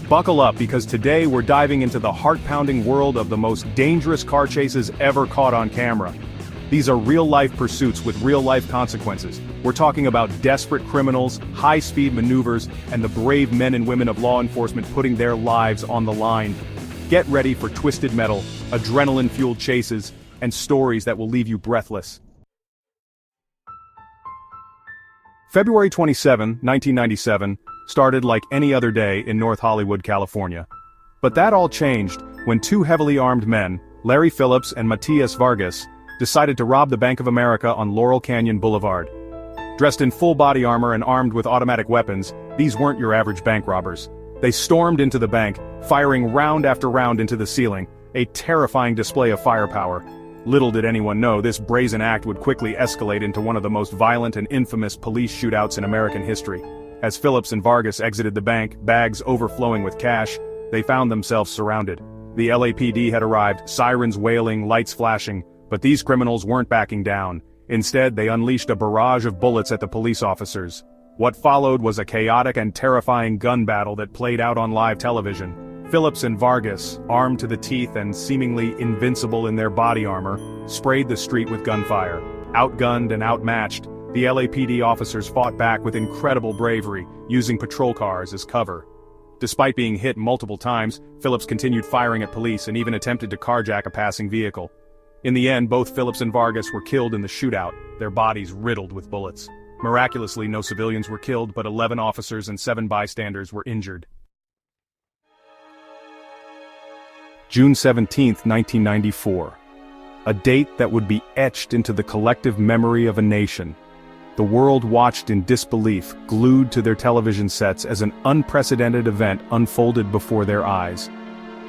Buckle up because today we're diving into the heart-pounding world of the most dangerous car chases ever caught on camera. These are real-life pursuits with real-life consequences. We're talking about desperate criminals, high-speed maneuvers, and the brave men and women of law enforcement putting their lives on the line. Get ready for twisted metal, adrenaline-fueled chases, and stories that will leave you breathless. February 27, 1997, started like any other day in North Hollywood, California. But that all changed when two heavily armed men, Larry Phillips and Matias Vargas, decided to rob the Bank of America on Laurel Canyon Boulevard. Dressed in full body armor and armed with automatic weapons, these weren't your average bank robbers. They stormed into the bank, firing round after round into the ceiling, a terrifying display of firepower. Little did anyone know this brazen act would quickly escalate into one of the most violent and infamous police shootouts in American history. As Phillips and Vargas exited the bank, bags overflowing with cash, they found themselves surrounded. The LAPD had arrived, sirens wailing, lights flashing, but these criminals weren't backing down. Instead, they unleashed a barrage of bullets at the police officers. What followed was a chaotic and terrifying gun battle that played out on live television. Phillips and Vargas, armed to the teeth and seemingly invincible in their body armor, sprayed the street with gunfire. Outgunned and outmatched, the LAPD officers fought back with incredible bravery, using patrol cars as cover. Despite being hit multiple times, Phillips continued firing at police and even attempted to carjack a passing vehicle. In the end, both Phillips and Vargas were killed in the shootout, their bodies riddled with bullets. Miraculously, no civilians were killed, but 11 officers and 7 bystanders were injured. June 17, 1994. A date that would be etched into the collective memory of a nation. The world watched in disbelief, glued to their television sets as an unprecedented event unfolded before their eyes.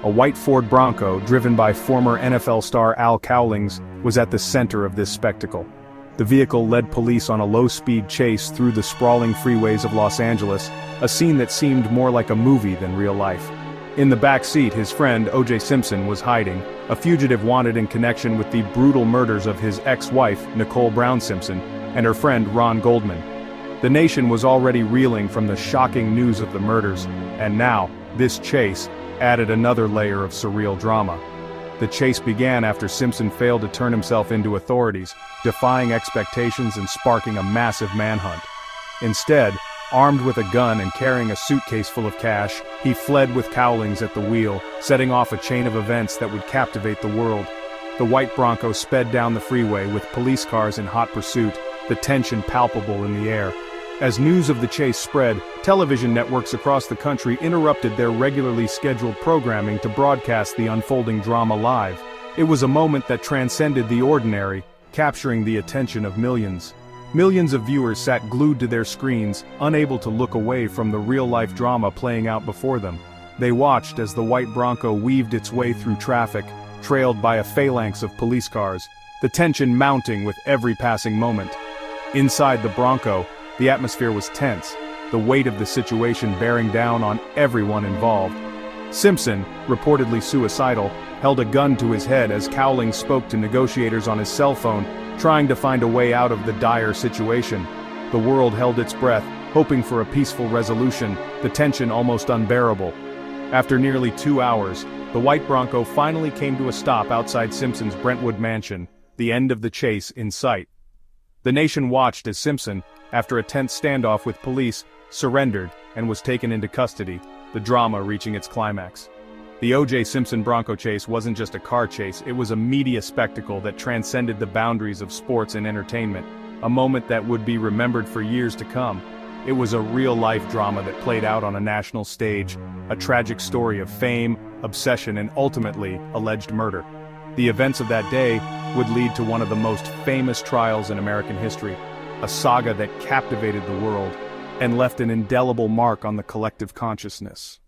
A white Ford Bronco, driven by former NFL star Al Cowlings, was at the center of this spectacle. The vehicle led police on a low-speed chase through the sprawling freeways of Los Angeles, a scene that seemed more like a movie than real life. In the back seat, his friend O.J. Simpson was hiding, a fugitive wanted in connection with the brutal murders of his ex-wife, Nicole Brown Simpson, and her friend Ron Goldman. The nation was already reeling from the shocking news of the murders, and now, this chase added another layer of surreal drama. The chase began after Simpson failed to turn himself into authorities, defying expectations and sparking a massive manhunt. Instead, armed with a gun and carrying a suitcase full of cash, he fled with Cowlings at the wheel, setting off a chain of events that would captivate the world. The white Bronco sped down the freeway with police cars in hot pursuit, the tension palpable in the air. As news of the chase spread, television networks across the country interrupted their regularly scheduled programming to broadcast the unfolding drama live. It was a moment that transcended the ordinary, capturing the attention of millions. Millions of viewers sat glued to their screens, unable to look away from the real-life drama playing out before them. They watched as the white Bronco weaved its way through traffic, trailed by a phalanx of police cars, the tension mounting with every passing moment. Inside the Bronco, the atmosphere was tense, the weight of the situation bearing down on everyone involved. Simpson, reportedly suicidal, held a gun to his head as Cowlings spoke to negotiators on his cell phone, trying to find a way out of the dire situation. The world held its breath, hoping for a peaceful resolution, the tension almost unbearable. After nearly 2 hours, the white Bronco finally came to a stop outside Simpson's Brentwood mansion, the end of the chase in sight. The nation watched as Simpson, after a tense standoff with police, surrendered and was taken into custody, the drama reaching its climax. The O.J. Simpson Bronco chase wasn't just a car chase, it was a media spectacle that transcended the boundaries of sports and entertainment, a moment that would be remembered for years to come. It was a real-life drama that played out on a national stage, a tragic story of fame, obsession, and ultimately, alleged murder. The events of that day would lead to one of the most famous trials in American history, a saga that captivated the world and left an indelible mark on the collective consciousness.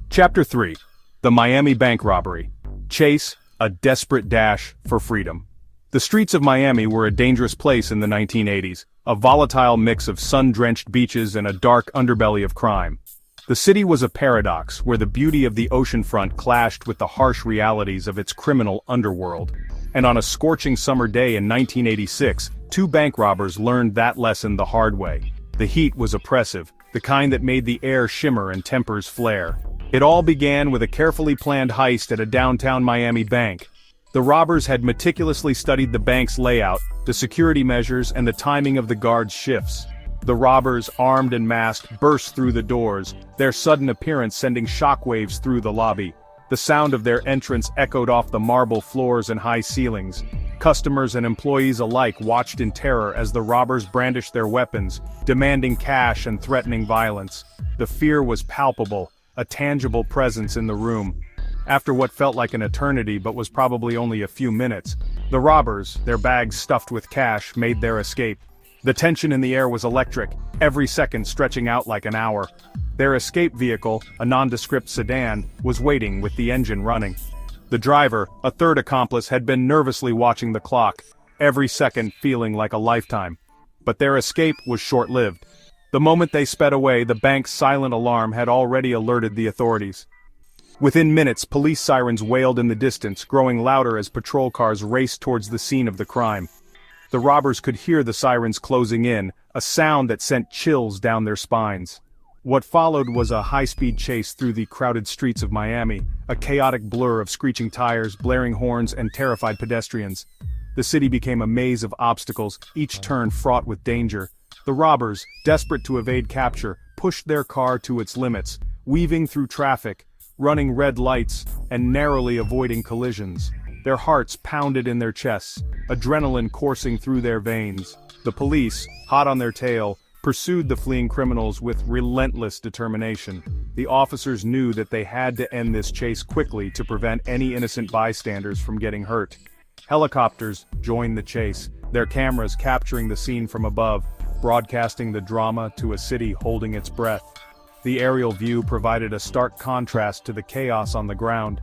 Chapter 3. The Miami Bank Robbery. Chase, a desperate dash for freedom. The streets of Miami were a dangerous place in the 1980s, a volatile mix of sun-drenched beaches and a dark underbelly of crime. The city was a paradox where the beauty of the oceanfront clashed with the harsh realities of its criminal underworld. And on a scorching summer day in 1986, two bank robbers learned that lesson the hard way. The heat was oppressive, the kind that made the air shimmer and tempers flare. It all began with a carefully planned heist at a downtown Miami bank. The robbers had meticulously studied the bank's layout, the security measures, and the timing of the guards' shifts. The robbers, armed and masked, burst through the doors, their sudden appearance sending shockwaves through the lobby. The sound of their entrance echoed off the marble floors and high ceilings. Customers and employees alike watched in terror as the robbers brandished their weapons, demanding cash and threatening violence. The fear was palpable, a tangible presence in the room. After what felt like an eternity but was probably only a few minutes, the robbers, their bags stuffed with cash, made their escape. The tension in the air was electric, every second stretching out like an hour. Their escape vehicle, a nondescript sedan, was waiting with the engine running. The driver, a third accomplice, had been nervously watching the clock, every second feeling like a lifetime. But their escape was short-lived. The moment they sped away, the bank's silent alarm had already alerted the authorities. Within minutes, police sirens wailed in the distance, growing louder as patrol cars raced towards the scene of the crime. The robbers could hear the sirens closing in, a sound that sent chills down their spines. What followed was a high-speed chase through the crowded streets of Miami, a chaotic blur of screeching tires, blaring horns, and terrified pedestrians. The city became a maze of obstacles, each turn fraught with danger. The robbers, desperate to evade capture, pushed their car to its limits, weaving through traffic, running red lights, and narrowly avoiding collisions. Their hearts pounded in their chests, adrenaline coursing through their veins. The police, hot on their tail, pursued the fleeing criminals with relentless determination. The officers knew that they had to end this chase quickly to prevent any innocent bystanders from getting hurt. Helicopters joined the chase, their cameras capturing the scene from above, broadcasting the drama to a city holding its breath. The aerial view provided a stark contrast to the chaos on the ground.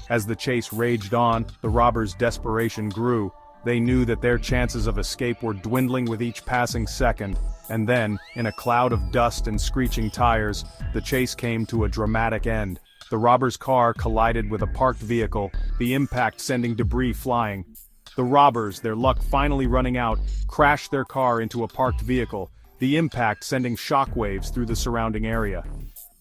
As the chase raged on, the robbers' desperation grew. They knew that their chances of escape were dwindling with each passing second, and then, in a cloud of dust and screeching tires, the chase came to a dramatic end. The robbers' car collided with a parked vehicle, the impact sending debris flying. The robbers, their luck finally running out, crashed their car into a parked vehicle, the impact sending shockwaves through the surrounding area.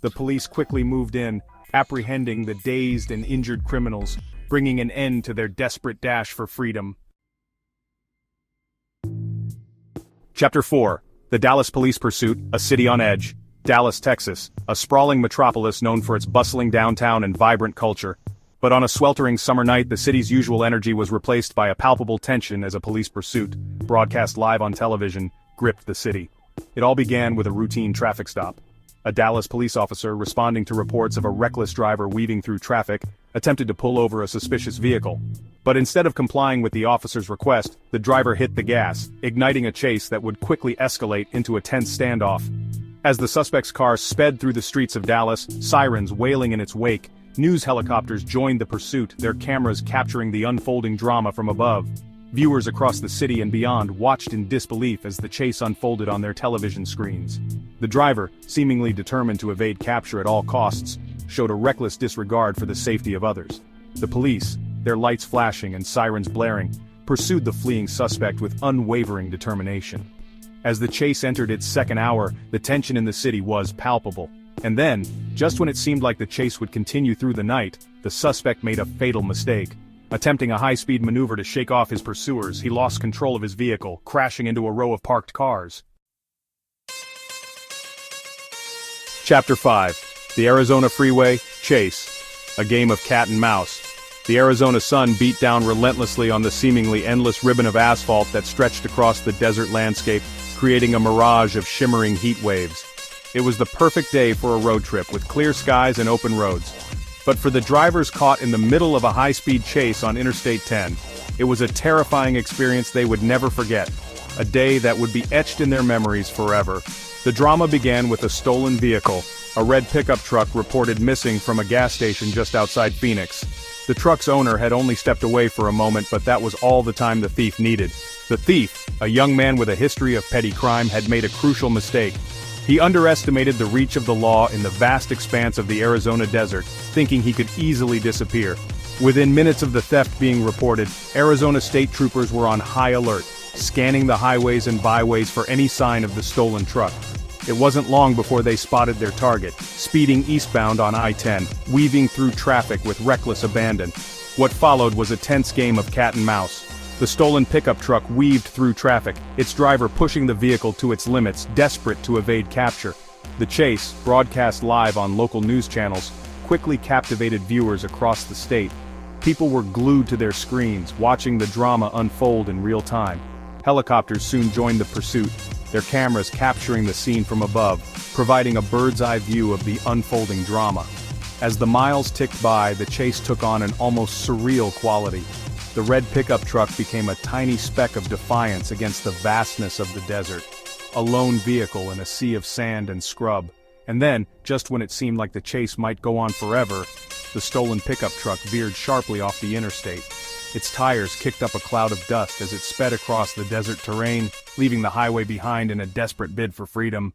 The police quickly moved in, apprehending the dazed and injured criminals, bringing an end to their desperate dash for freedom. Chapter 4. The Dallas Police Pursuit, a City on Edge. Dallas, Texas, a sprawling metropolis known for its bustling downtown and vibrant culture. But on a sweltering summer night, the city's usual energy was replaced by a palpable tension as a police pursuit, broadcast live on television, gripped the city. It all began with a routine traffic stop. A Dallas police officer, responding to reports of a reckless driver weaving through traffic, attempted to pull over a suspicious vehicle. But instead of complying with the officer's request, the driver hit the gas, igniting a chase that would quickly escalate into a tense standoff. As the suspect's car sped through the streets of Dallas, sirens wailing in its wake, news helicopters joined the pursuit, their cameras capturing the unfolding drama from above. Viewers across the city and beyond watched in disbelief as the chase unfolded on their television screens. The driver, seemingly determined to evade capture at all costs, showed a reckless disregard for the safety of others. The police, their lights flashing and sirens blaring, pursued the fleeing suspect with unwavering determination. As the chase entered its second hour, the tension in the city was palpable. And then, just when it seemed like the chase would continue through the night, the suspect made a fatal mistake. Attempting a high-speed maneuver to shake off his pursuers, he lost control of his vehicle, crashing into a row of parked cars. Chapter 5. The Arizona Freeway, Chase. A game of cat and mouse. The Arizona sun beat down relentlessly on the seemingly endless ribbon of asphalt that stretched across the desert landscape, creating a mirage of shimmering heat waves. It was the perfect day for a road trip with clear skies and open roads. But for the drivers caught in the middle of a high-speed chase on Interstate 10, it was a terrifying experience they would never forget. A day that would be etched in their memories forever. The drama began with a stolen vehicle, a red pickup truck reported missing from a gas station just outside Phoenix. The truck's owner had only stepped away for a moment, but that was all the time the thief needed. The thief, a young man with a history of petty crime, had made a crucial mistake. He underestimated the reach of the law in the vast expanse of the Arizona desert, thinking he could easily disappear. Within minutes of the theft being reported, Arizona state troopers were on high alert, scanning the highways and byways for any sign of the stolen truck. It wasn't long before they spotted their target, speeding eastbound on I-10, weaving through traffic with reckless abandon. What followed was a tense game of cat and mouse. The stolen pickup truck weaved through traffic, its driver pushing the vehicle to its limits, desperate to evade capture. The chase, broadcast live on local news channels, quickly captivated viewers across the state. People were glued to their screens, watching the drama unfold in real time. Helicopters soon joined the pursuit, their cameras capturing the scene from above, providing a bird's-eye view of the unfolding drama. As the miles ticked by, the chase took on an almost surreal quality. The red pickup truck became a tiny speck of defiance against the vastness of the desert. A lone vehicle in a sea of sand and scrub. And then, just when it seemed like the chase might go on forever, the stolen pickup truck veered sharply off the interstate. Its tires kicked up a cloud of dust as it sped across the desert terrain, leaving the highway behind in a desperate bid for freedom.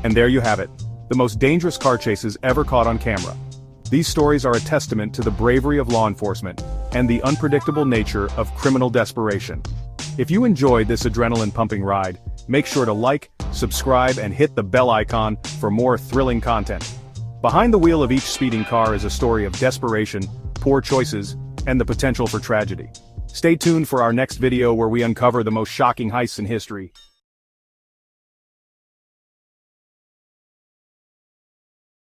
And there you have it, the most dangerous car chases ever caught on camera. These stories are a testament to the bravery of law enforcement and the unpredictable nature of criminal desperation. If you enjoyed this adrenaline-pumping ride, make sure to like, subscribe, and hit the bell icon for more thrilling content. Behind the wheel of each speeding car is a story of desperation, poor choices, and the potential for tragedy. Stay tuned for our next video where we uncover the most shocking heists in history.